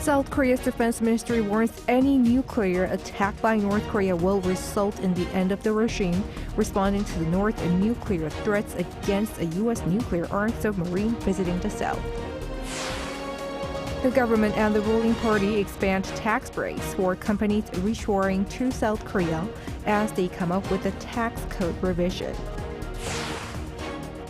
South Korea's defense ministry warns any nuclear attack by North Korea will result in the end of the regime, responding to the North's nuclear threats against a U.S. nuclear-armed submarine visiting the South. The government and the ruling party expand tax breaks for companies reshoring to South Korea as they come up with a tax code revision.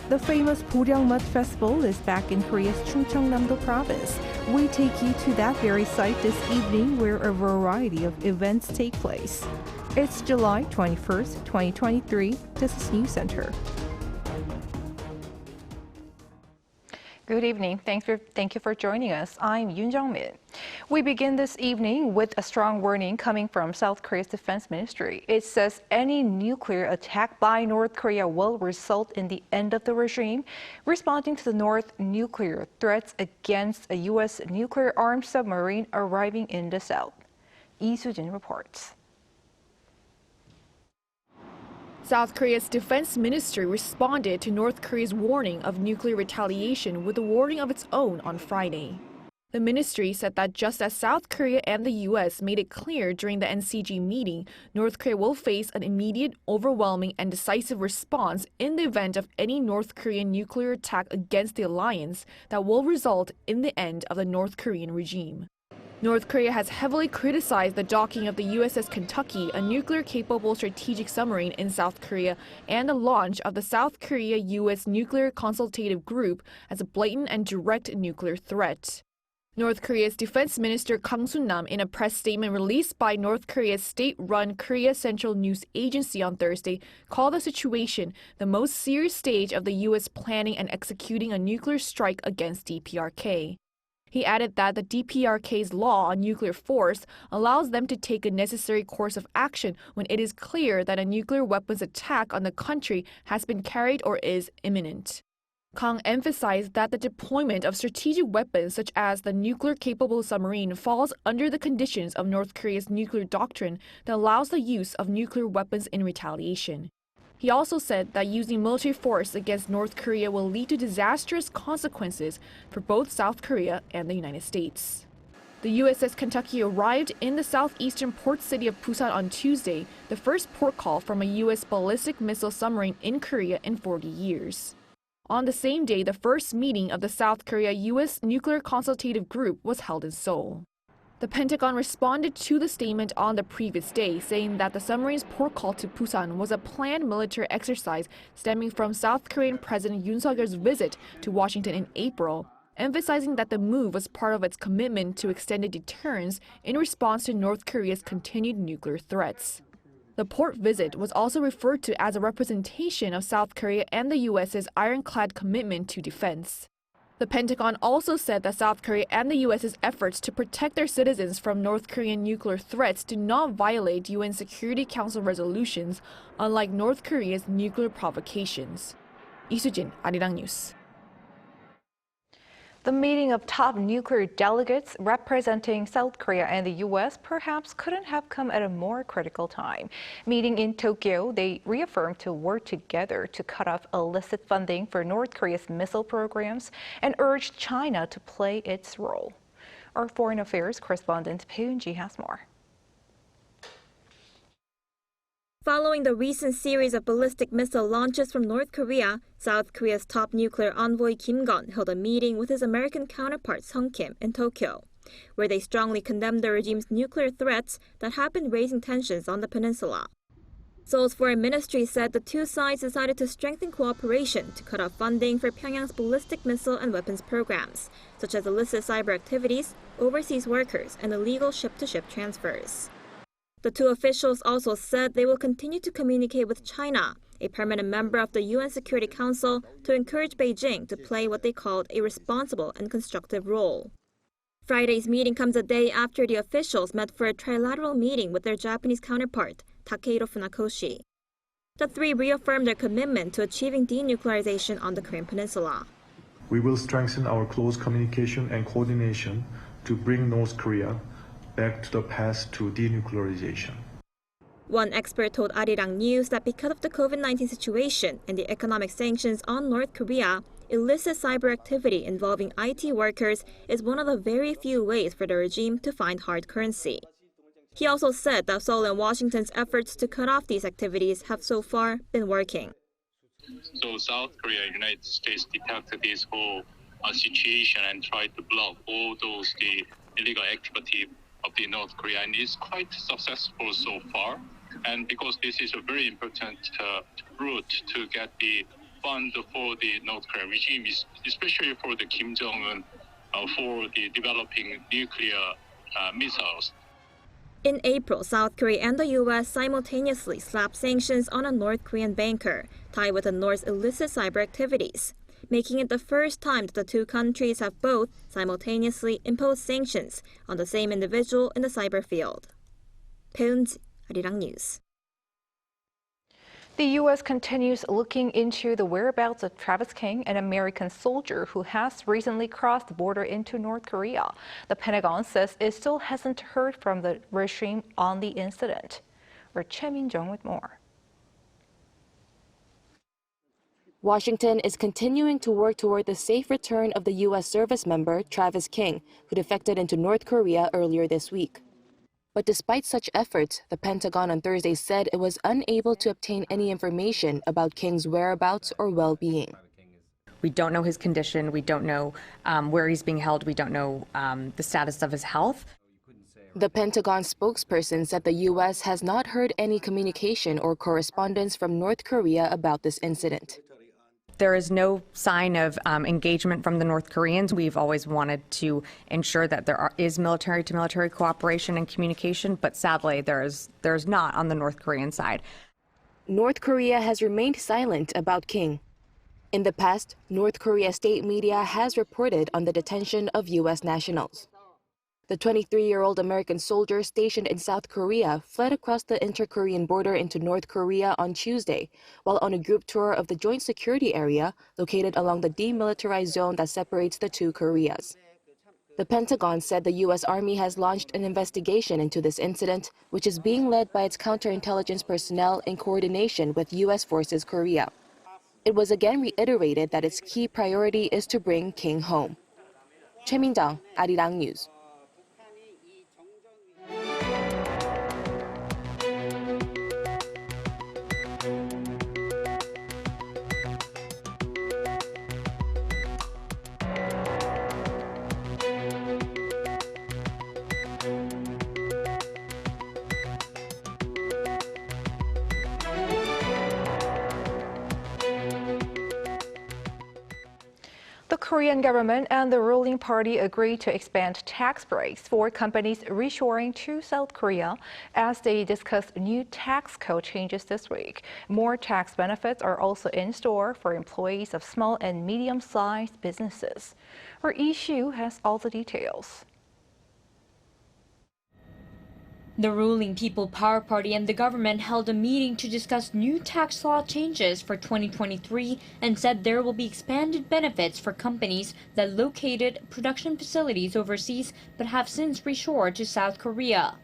The famous Boryeong Mud Festival is back in Korea's Chungcheongnam-do province. We take you to that very site this evening where a variety of events take place. It's July 21st, 2023. This is News Center. Good evening. Thank you for joining us. I'm Yoon Jung-min. We begin this evening with a strong warning coming from South Korea's defense ministry. It says any nuclear attack by North Korea will result in the end of the regime, responding to the North's nuclear threats against a U.S. nuclear-armed submarine arriving in the South. Lee Soo-jin reports. South Korea's defense ministry responded to North Korea's warning of nuclear retaliation with a warning of its own on Friday. The ministry said that just as South Korea and the U.S. made it clear during the NCG meeting, North Korea will face an immediate, overwhelming, and decisive response in the event of any North Korean nuclear attack against the alliance that will result in the end of the North Korean regime. North Korea has heavily criticized the docking of the USS Kentucky, a nuclear-capable strategic submarine in South Korea, and the launch of the South Korea-US Nuclear Consultative Group as a blatant and direct nuclear threat. North Korea's Defense Minister Kang Sun-nam, in a press statement released by North Korea's state-run Korea Central News Agency on Thursday, called the situation the most serious stage of the U.S. planning and executing a nuclear strike against DPRK. He added that the DPRK's law on nuclear force allows them to take a necessary course of action when it is clear that a nuclear weapons attack on the country has been carried or is imminent. Kang emphasized that the deployment of strategic weapons such as the nuclear-capable submarine falls under the conditions of North Korea's nuclear doctrine that allows the use of nuclear weapons in retaliation. He also said that using military force against North Korea will lead to disastrous consequences for both South Korea and the United States. The USS Kentucky arrived in the southeastern port city of Busan on Tuesday, the first port call from a U.S. ballistic missile submarine in Korea in 40 years. On the same day, the first meeting of the South Korea-U.S. Nuclear Consultative Group was held in Seoul. The Pentagon responded to the statement on the previous day, saying that the submarine's port call to Busan was a planned military exercise stemming from South Korean President Yoon Suk-yeol's visit to Washington in April, emphasizing that the move was part of its commitment to extended deterrence in response to North Korea's continued nuclear threats. The port visit was also referred to as a representation of South Korea and the U.S.'s ironclad commitment to defense. The Pentagon also said that South Korea and the U.S.'s efforts to protect their citizens from North Korean nuclear threats do not violate UN Security Council resolutions, unlike North Korea's nuclear provocations. Lee Soo-jin, Arirang News. The meeting of top nuclear delegates representing South Korea and the U.S. perhaps couldn't have come at a more critical time. Meeting in Tokyo, they reaffirmed to work together to cut off illicit funding for North Korea's missile programs and urged China to play its role. Our foreign affairs correspondent Bae Eun-ji has more. Following the recent series of ballistic missile launches from North Korea, South Korea's top nuclear envoy Kim Gun held a meeting with his American counterpart Sung Kim in Tokyo, where they strongly condemned the regime's nuclear threats that have been raising tensions on the peninsula. Seoul's foreign ministry said the two sides decided to strengthen cooperation to cut off funding for Pyongyang's ballistic missile and weapons programs, such as illicit cyber activities, overseas workers, and illegal ship-to-ship transfers. The two officials also said they will continue to communicate with China, a permanent member of the UN Security Council, to encourage Beijing to play what they called a responsible and constructive role. Friday's meeting comes a day after the officials met for a trilateral meeting with their Japanese counterpart, Takehiro Funakoshi. The three reaffirmed their commitment to achieving denuclearization on the Korean peninsula. We will strengthen our close communication and coordination to bring North Korea back to the path to denuclearization. One expert told Arirang News that because of the COVID-19 situation and the economic sanctions on North Korea, illicit cyber activity involving IT workers is one of the very few ways for the regime to find hard currency. He also said that Seoul and Washington's efforts to cut off these activities have so far been working. So South Korea and United States detected this whole situation and tried to block all those the illegal activity of the North Korea, and it's quite successful so far. And because this is a very important route to get the fund for the North Korean regime, especially for the Kim Jong-un, for the developing nuclear missiles. In April, South Korea and the U.S. simultaneously slapped sanctions on a North Korean banker tied with the North's illicit cyber activities, making it the first time that the two countries have both simultaneously imposed sanctions on the same individual in the cyber field. 배은지, Arirang News. The U.S. continues looking into the whereabouts of Travis King, an American soldier who has recently crossed the border into North Korea. The Pentagon says it still hasn't heard from the regime on the incident. Or Choi Min-jung with more. Washington is continuing to work toward the safe return of the U.S. service member Travis King, who defected into North Korea earlier this week. But despite such efforts, the Pentagon on Thursday said it was unable to obtain any information about King's whereabouts or well-being. We don't know his condition. We don't know where he's being held. We don't know the status of his health. The Pentagon spokesperson said the U.S. has not heard any communication or correspondence from North Korea about this incident. There is no sign of engagement from the North Koreans. We've always wanted to ensure that there is military-to-military cooperation and communication, but sadly, there's not on the North Korean side. North Korea has remained silent about King. In the past, North Korea state media has reported on the detention of U.S. nationals. The 23-year-old American soldier stationed in South Korea fled across the inter-Korean border into North Korea on Tuesday, while on a group tour of the joint security area located along the demilitarized zone that separates the two Koreas. The Pentagon said the U.S. Army has launched an investigation into this incident, which is being led by its counterintelligence personnel in coordination with U.S. Forces Korea. It was again reiterated that its key priority is to bring King home. Choi Min-jung, Arirang News. The Korean government and the ruling party agreed to expand tax breaks for companies reshoring to South Korea as they discuss new tax code changes this week. More tax benefits are also in store for employees of small and medium-sized businesses. Our issue has all the details. The ruling People Power Party and the government held a meeting to discuss new tax law changes for 2023 and said there will be expanded benefits for companies that located production facilities overseas but have since reshored to South Korea.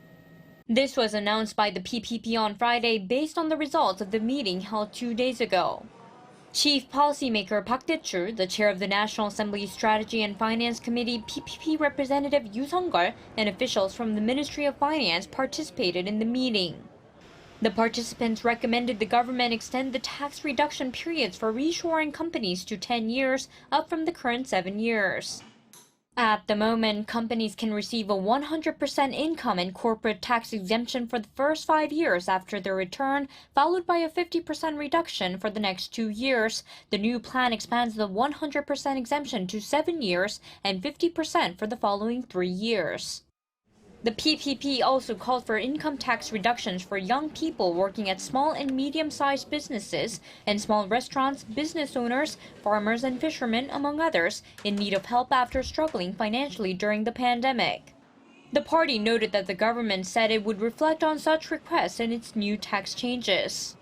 This was announced by the PPP on Friday based on the results of the meeting held 2 days ago. Chief Policymaker Park Tae-chul, the chair of the National Assembly Strategy and Finance Committee PPP Representative Yoo Sung-gul, and officials from the Ministry of Finance participated in the meeting. The participants recommended the government extend the tax reduction periods for reshoring companies to 10 years, up from the current 7 years. At the moment, companies can receive a 100% income and corporate tax exemption for the first 5 years after their return, followed by a 50% reduction for the next 2 years. The new plan expands the 100% exemption to 7 years and 50% for the following 3 years. The PPP also called for income tax reductions for young people working at small and medium-sized businesses and small restaurants, business owners, farmers and fishermen, among others, in need of help after struggling financially during the pandemic. The party noted that the government said it would reflect on such requests in its new tax changes.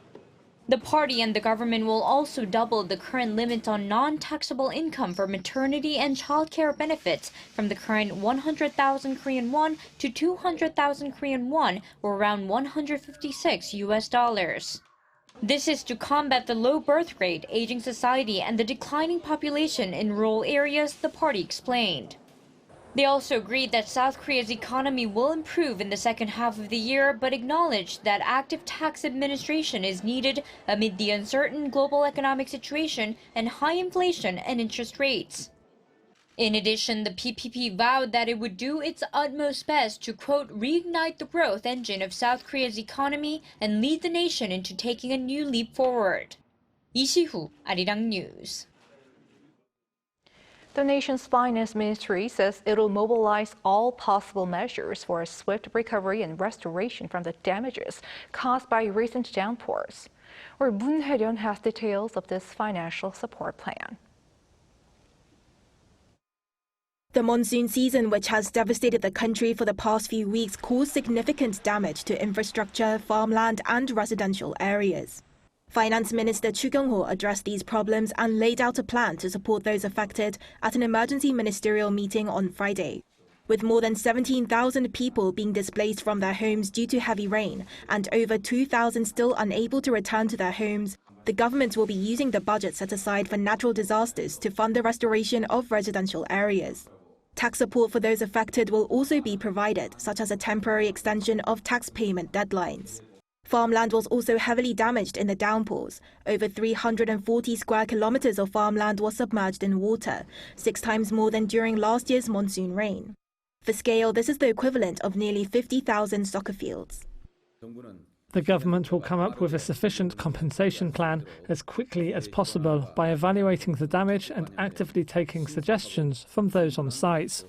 The party and the government will also double the current limit on non-taxable income for maternity and childcare benefits from the current 100,000 Korean won to 200,000 Korean won, or around $156. This is to combat the low birth rate, aging society, and the declining population in rural areas, the party explained. They also agreed that South Korea's economy will improve in the second half of the year, but acknowledged that active tax administration is needed amid the uncertain global economic situation and high inflation and interest rates. In addition, the PPP vowed that it would do its utmost best to, quote, reignite the growth engine of South Korea's economy and lead the nation into taking a new leap forward. 이시후, Arirang News. The nation's finance ministry says it'll mobilize all possible measures for a swift recovery and restoration from the damages caused by recent downpours. Or Moon Hae-ryun has details of this financial support plan. The monsoon season, which has devastated the country for the past few weeks, caused significant damage to infrastructure, farmland and residential areas. Finance Minister Chu Kyung-ho addressed these problems and laid out a plan to support those affected at an emergency ministerial meeting on Friday. With more than 17,000 people being displaced from their homes due to heavy rain and over 2,000 still unable to return to their homes, the government will be using the budget set aside for natural disasters to fund the restoration of residential areas. Tax support for those affected will also be provided, such as a temporary extension of tax payment deadlines. Farmland was also heavily damaged in the downpours. Over 340 square kilometers of farmland was submerged in water, 6 times more than during last year's monsoon rain. For scale, this is the equivalent of nearly 50,000 soccer fields. The government will come up with a sufficient compensation plan as quickly as possible by evaluating the damage and actively taking suggestions from those on site.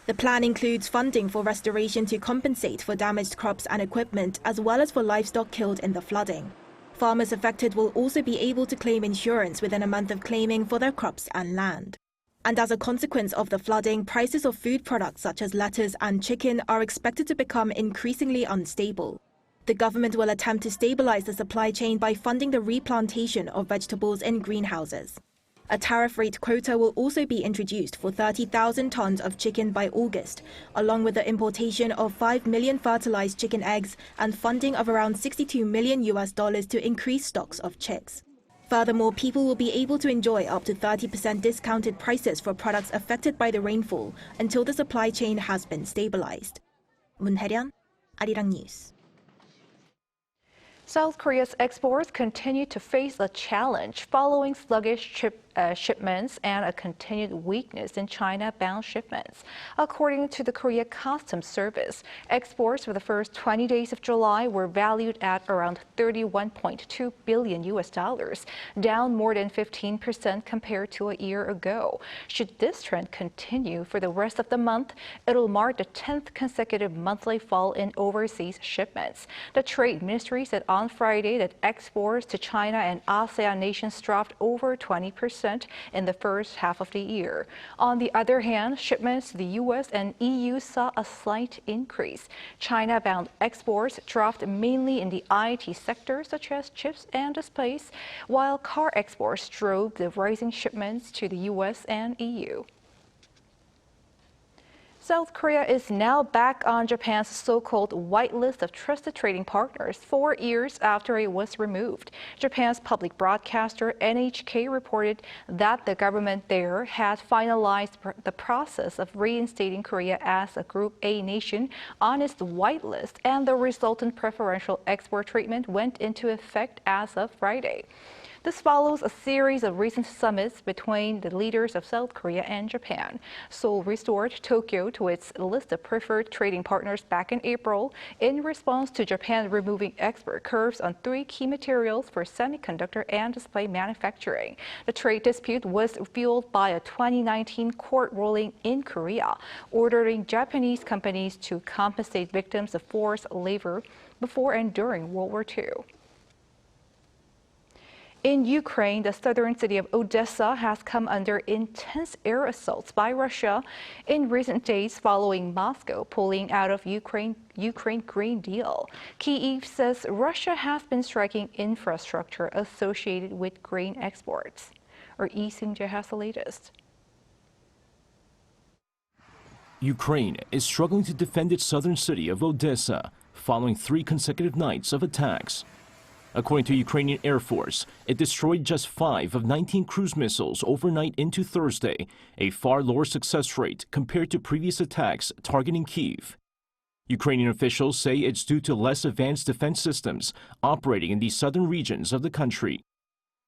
The plan includes funding for restoration to compensate for damaged crops and equipment, as well as for livestock killed in the flooding. Farmers affected will also be able to claim insurance within a month of claiming for their crops and land. And as a consequence of the flooding, prices of food products such as lettuce and chicken are expected to become increasingly unstable. The government will attempt to stabilize the supply chain by funding the replantation of vegetables in greenhouses. A tariff rate quota will also be introduced for 30,000 tons of chicken by August, along with the importation of 5 million fertilized chicken eggs and funding of around $62 million to increase stocks of chicks. Furthermore, people will be able to enjoy up to 30% discounted prices for products affected by the rainfall until the supply chain has been stabilized. Moon Hae-ryun, Arirang News. South Korea's exports continue to face a challenge following sluggish shipments and a continued weakness in China-bound shipments. According to the Korea Customs Service, exports for the first 20 days of July were valued at around $31.2 billion, down more than 15% compared to a year ago. Should this trend continue for the rest of the month, it'll mark the 10th consecutive monthly fall in overseas shipments. The Trade Ministry said on Friday that exports to China and ASEAN nations dropped over 20% in the first half of the year. On the other hand, shipments to the U.S. and EU saw a slight increase. China-bound exports dropped mainly in the IT sector, such as chips and displays, while car exports drove the rising shipments to the U.S. and EU. South Korea is now back on Japan's so-called whitelist of trusted trading partners 4 years after it was removed. Japan's public broadcaster NHK reported that the government there had finalized the process of reinstating Korea as a Group A nation on its whitelist, and the resultant preferential export treatment went into effect as of Friday. This follows a series of recent summits between the leaders of South Korea and Japan. Seoul restored Tokyo to its list of preferred trading partners back in April in response to Japan removing export curbs on 3 key materials for semiconductor and display manufacturing. The trade dispute was fueled by a 2019 court ruling in Korea, ordering Japanese companies to compensate victims of forced labor before and during World War II. In Ukraine, the southern city of Odessa has come under intense air assaults by Russia in recent days following Moscow pulling out of Ukraine Green Deal. Kyiv says Russia has been striking infrastructure associated with grain exports. Or Lee Seung-jae has the latest. Ukraine is struggling to defend its southern city of Odessa following 3 consecutive nights of attacks. According to Ukrainian Air Force, it destroyed just 5 of 19 cruise missiles overnight into Thursday, a far lower success rate compared to previous attacks targeting Kyiv. Ukrainian officials say it's due to less advanced defense systems operating in the southern regions of the country.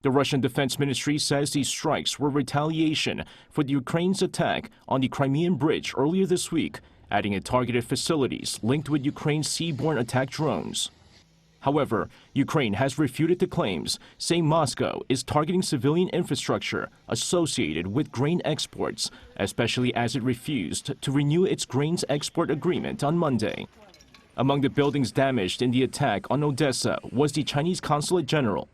The Russian Defense Ministry says these strikes were retaliation for the Ukraine's attack on the Crimean Bridge earlier this week, adding it targeted facilities linked with Ukraine's seaborne attack drones. However, Ukraine has refuted the claims, saying Moscow is targeting civilian infrastructure associated with grain exports, especially as it refused to renew its grains export agreement on Monday. Among the buildings damaged in the attack on Odessa was the Chinese Consulate General.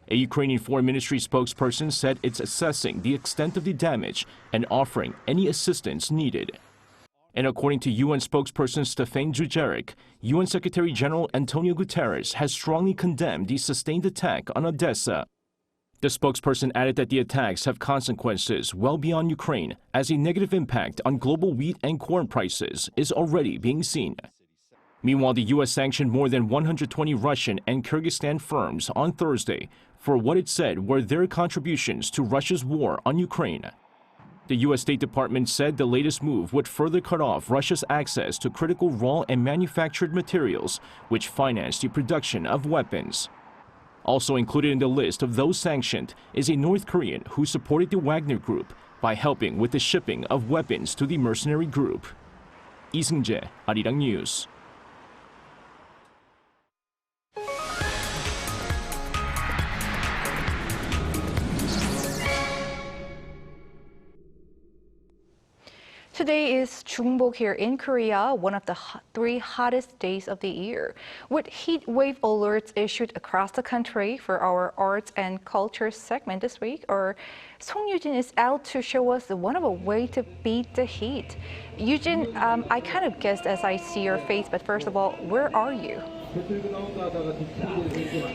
A Ukrainian Foreign Ministry spokesperson said it's assessing the extent of the damage and offering any assistance needed. And according to UN spokesperson Stefan Dujarric, UN Secretary General Antonio Guterres has strongly condemned the sustained attack on Odessa. The spokesperson added that the attacks have consequences well beyond Ukraine, as a negative impact on global wheat and corn prices is already being seen. Meanwhile, the U.S. sanctioned more than 120 Russian and Kyrgyzstan firms on Thursday for what it said were their contributions to Russia's war on Ukraine. The U.S. State Department said the latest move would further cut off Russia's access to critical raw and manufactured materials, which finance the production of weapons. Also included in the list of those sanctioned is a North Korean who supported the Wagner Group by helping with the shipping of weapons to the mercenary group. Lee Seung-jae, Arirang News. Today is Chungbok here in Korea, one of the 3 hottest days of the year. With heat wave alerts issued across the country for our arts and culture segment this week, Song Yujin is out to show us one of a way to beat the heat. Yujin, I kind of guessed as I see your face, but first of all, where are you?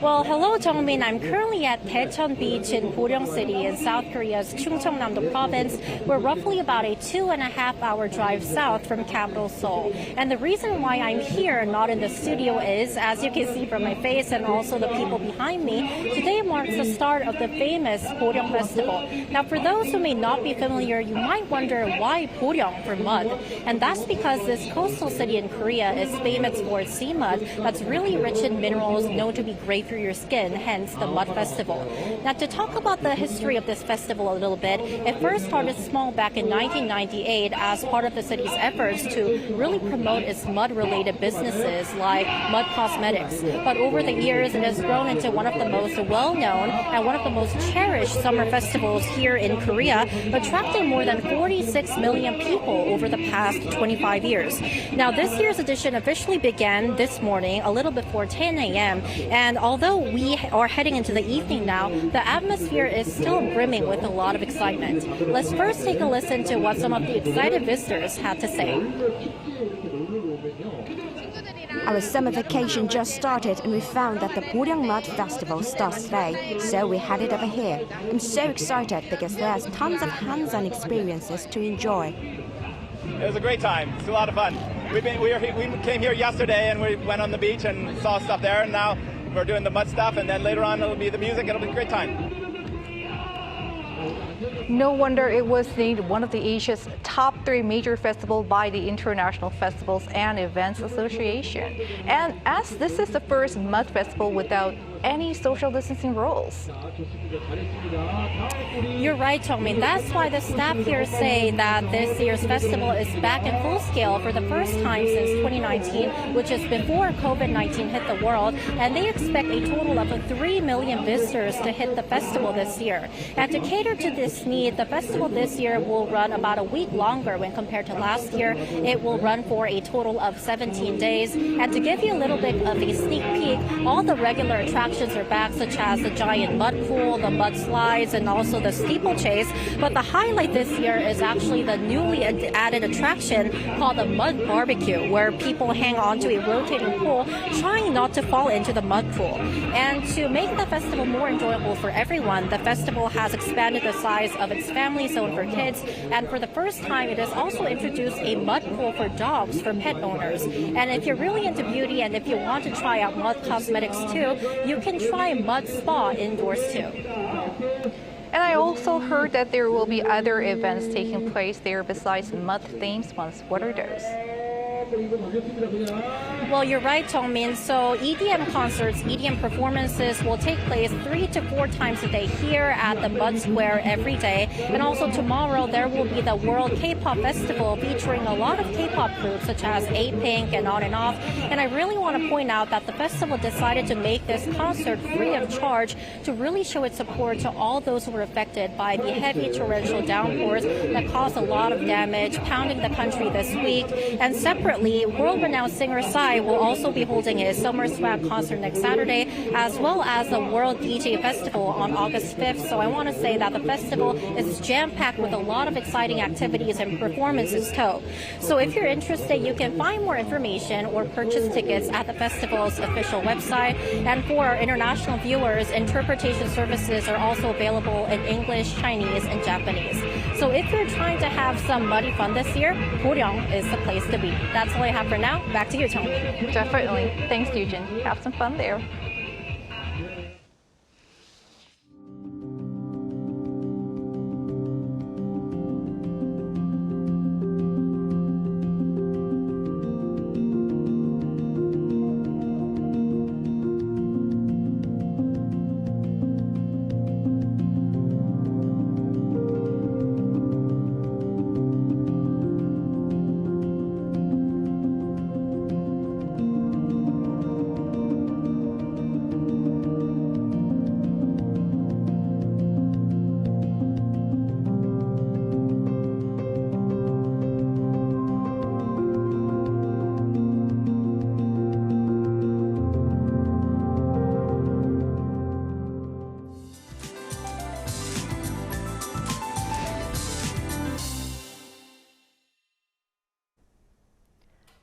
Well, hello, Jongmin. I'm currently at Daecheon Beach in Boryeong City in South Korea's Chungcheongnam-do province. We're roughly about a 2.5-hour drive south from capital Seoul. And the reason why I'm here, not in the studio, is, as you can see from my face and also the people behind me, today marks the start of the famous Boryeong Festival. Now, for those who may not be familiar, you might wonder why Boryeong for mud. And that's because this coastal city in Korea is famous for its sea mud that's really rich in minerals, known to be great for your skin, hence the Mud Festival. Now, to talk about the history of this festival a little bit, it first started small back in 1998 as part of the city's efforts to really promote its mud-related businesses like mud cosmetics. But over the years, it has grown into one of the most well-known and one of the most cherished summer festivals here in Korea, attracting more than 46 million people over the past 25 years. Now, this year's edition officially began this morning, a little before 10 a.m. And although we are heading into the evening now, the atmosphere is still brimming with a lot of excitement. Let's first take a listen to what some of the excited visitors had to say. Our summer vacation just started and we found that the Boryeong Mud Festival starts today, so we headed over here. I'm so excited because there's tons of hands-on experiences to enjoy. It was a great time. It's a lot of fun. We came here yesterday and we went on the beach and saw stuff there, and now we're doing the mud stuff, and then later on it'll be the music. It'll be a great time. No wonder it was named one of the Asia's top 3 major festivals by the International Festivals and Events Association. And as this is the first mud festival without any social distancing rules. You're right, Jongmin. That's why the staff here say that this year's festival is back in full scale for the first time since 2019, which is before COVID-19 hit the world, and they expect a total of 3 million visitors to hit the festival this year. And to cater to this need, the festival this year will run about a week longer when compared to last year. It will run for a total of 17 days. And to give you a little bit of a sneak peek, all the regular attractions are back, such as the giant mud pool, the mud slides, and also the steeplechase. But the highlight this year is actually the newly added attraction called the mud barbecue, where people hang onto a rotating pole, trying not to fall into the mud pool. And to make the festival more enjoyable for everyone, the festival has expanded the size of its family zone for kids, and for the first time, it has also introduced a mud pool for dogs for pet owners. And if you're really into beauty and if you want to try out mud cosmetics too, you you can try mud spa indoors too. And I also heard that there will be other events taking place there besides mud-themed ones. What are those? Well, you're right, Jongmin. So EDM concerts, EDM performances will take place 3 to 4 times a day here at the Mud Square every day. And also tomorrow there will be the World K-pop Festival featuring a lot of K-pop groups such as A-Pink and On and Off. And I really want to point out that the festival decided to make this concert free of charge to really show its support to all those who were affected by the heavy torrential downpours that caused a lot of damage, pounding the country this week. And separately, world-renowned singer Psy will also be holding his Summer Swag concert next Saturday, as well as the World DJ Festival on August 5th. So I want to say that the festival is jam-packed with a lot of exciting activities and performances too. So if you're interested, you can find more information or purchase tickets at the festival's official website. And for our international viewers, interpretation services are also available in English, Chinese, and Japanese. So if you're trying to have some muddy fun this year, Boryeong is the place to be. That's all I have for now. Back to you, Tony. Definitely. Thanks, Yujin. Have some fun there.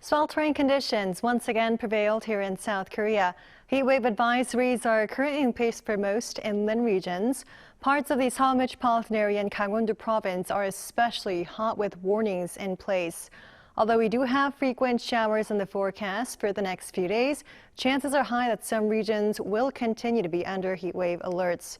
Sweltering conditions once again prevailed here in South Korea. Heatwave advisories are currently in place for most inland regions. Parts of the Seoul metropolitan area and Gangwon-do province are especially hot with warnings in place. Although we do have frequent showers in the forecast for the next few days, chances are high that some regions will continue to be under heatwave alerts.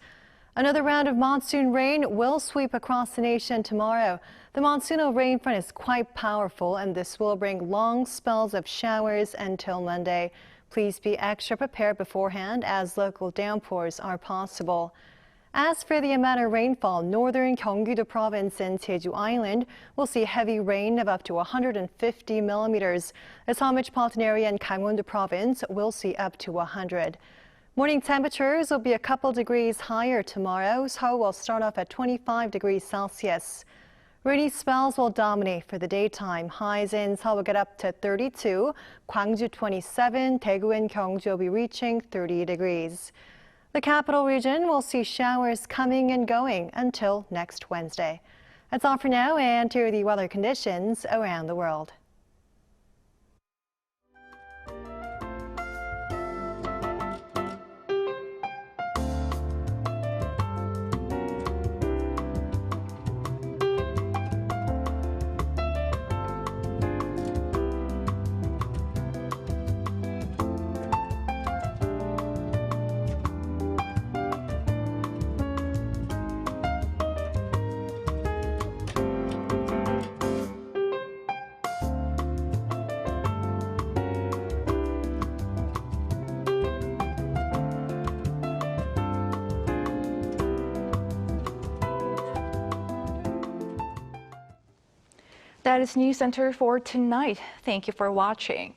Another round of monsoon rain will sweep across the nation tomorrow. The monsoonal rain front is quite powerful, and this will bring long spells of showers until Monday. Please be extra prepared beforehand as local downpours are possible. As for the amount of rainfall, northern Gyeonggi-do province and Jeju Island will see heavy rain of up to 150 millimeters. The Seoul metropolitan area and Gangwon-do province will see up to 100. Morning temperatures will be a couple degrees higher tomorrow. Seoul will start off at 25 degrees Celsius. Rainy spells will dominate for the daytime. Highs in Seoul will get up to 32, Gwangju 27, Daegu and Gyeongju will be reaching 30 degrees. The capital region will see showers coming and going until next Wednesday. That's all for now, and here are the weather conditions around the world. That is News Center for tonight. Thank you for watching.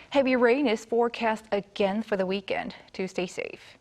Heavy rain is forecast again for the weekend. Do stay safe.